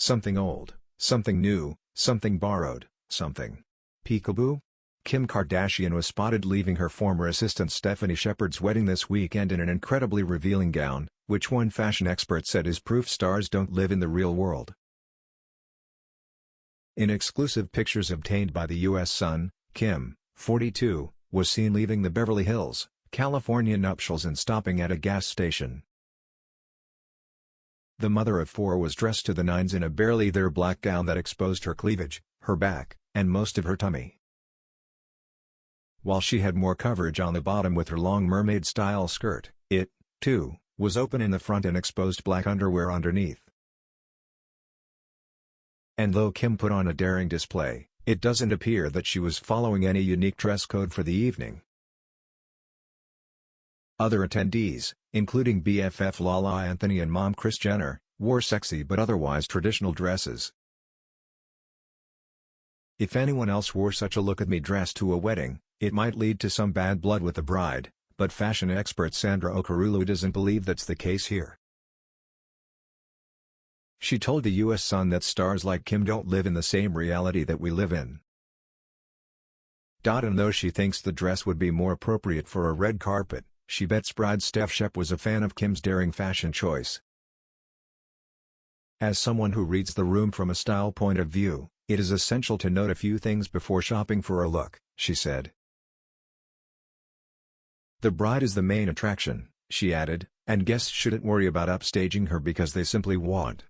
Something old, something new, something borrowed, something. Peekaboo? Kim Kardashian was spotted leaving her former assistant Stephanie Shepard's wedding this weekend in an incredibly revealing gown, which one fashion expert said is proof stars don't live in the real world. In exclusive pictures obtained by the U.S. Sun, Kim, 42, was seen leaving the Beverly Hills, California nuptials and stopping at a gas station. The mother of four was dressed to the nines in a barely there black gown that exposed her cleavage, her back, and most of her tummy. While she had more coverage on the bottom with her long mermaid-style skirt, it, too, was open in the front and exposed black underwear underneath. And though Kim put on a daring display, it doesn't appear that she was following any unique dress code for the evening. Other attendees, including BFF Lala Anthony and mom Kris Jenner, wore sexy but otherwise traditional dresses. If anyone else wore such a look-at-me dress to a wedding, it might lead to some bad blood with the bride, but fashion expert Sandra Okarulu doesn't believe that's the case here. She told the U.S. Sun that stars like Kim don't live in the same reality that we live in. And though she thinks the dress would be more appropriate for a red carpet, she bets bride Steph Shep was a fan of Kim's daring fashion choice. As someone who reads the room from a style point of view, it is essential to note a few things before shopping for a look, she said. The bride is the main attraction, she added, and guests shouldn't worry about upstaging her because they simply won't.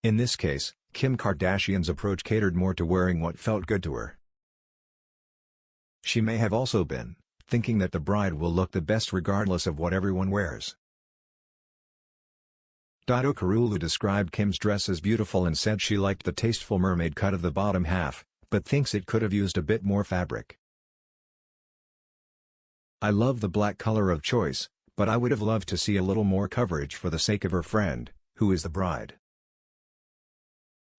In this case, Kim Kardashian's approach catered more to wearing what felt good to her. She may have also been thinking that the bride will look the best regardless of what everyone wears. Okarulu described Kim's dress as beautiful and said she liked the tasteful mermaid cut of the bottom half, but thinks it could have used a bit more fabric. I love the black color of choice, but I would have loved to see a little more coverage for the sake of her friend, who is the bride.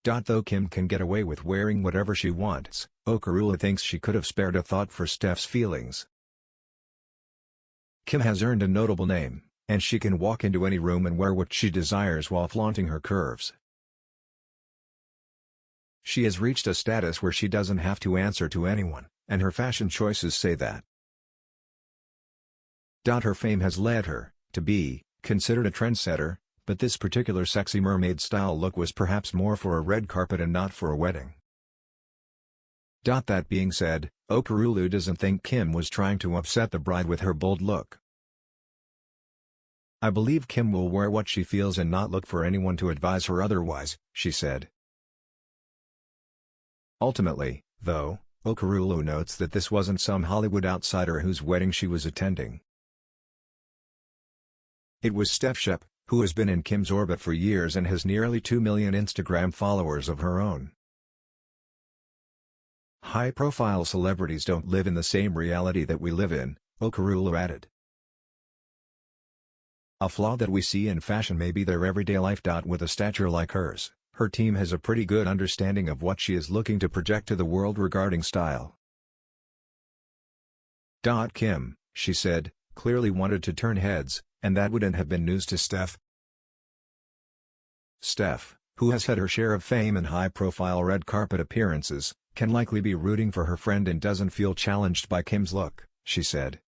Though Kim can get away with wearing whatever she wants, Okarulu thinks she could have spared a thought for Steph's feelings. Kim has earned a notable name, and she can walk into any room and wear what she desires while flaunting her curves. She has reached a status where she doesn't have to answer to anyone, and her fashion choices say that. Her fame has led her to be considered a trendsetter, but this particular sexy mermaid-style look was perhaps more for a red carpet and not for a wedding. That being said, Okarulu doesn't think Kim was trying to upset the bride with her bold look. I believe Kim will wear what she feels and not look for anyone to advise her otherwise, she said. Ultimately, though, Okarulu notes that this wasn't some Hollywood outsider whose wedding she was attending. It was Steph Shep, who has been in Kim's orbit for years and has nearly 2 million Instagram followers of her own. High-profile celebrities don't live in the same reality that we live in, Okarulu added. A flaw that we see in fashion may be their everyday life. With a stature like hers, her team has a pretty good understanding of what she is looking to project to the world regarding style. Kim, she said, clearly wanted to turn heads, and that wouldn't have been news to Steph. Steph, who has had her share of fame and high-profile red carpet appearances, can likely be rooting for her friend and doesn't feel challenged by Kim's look, she said.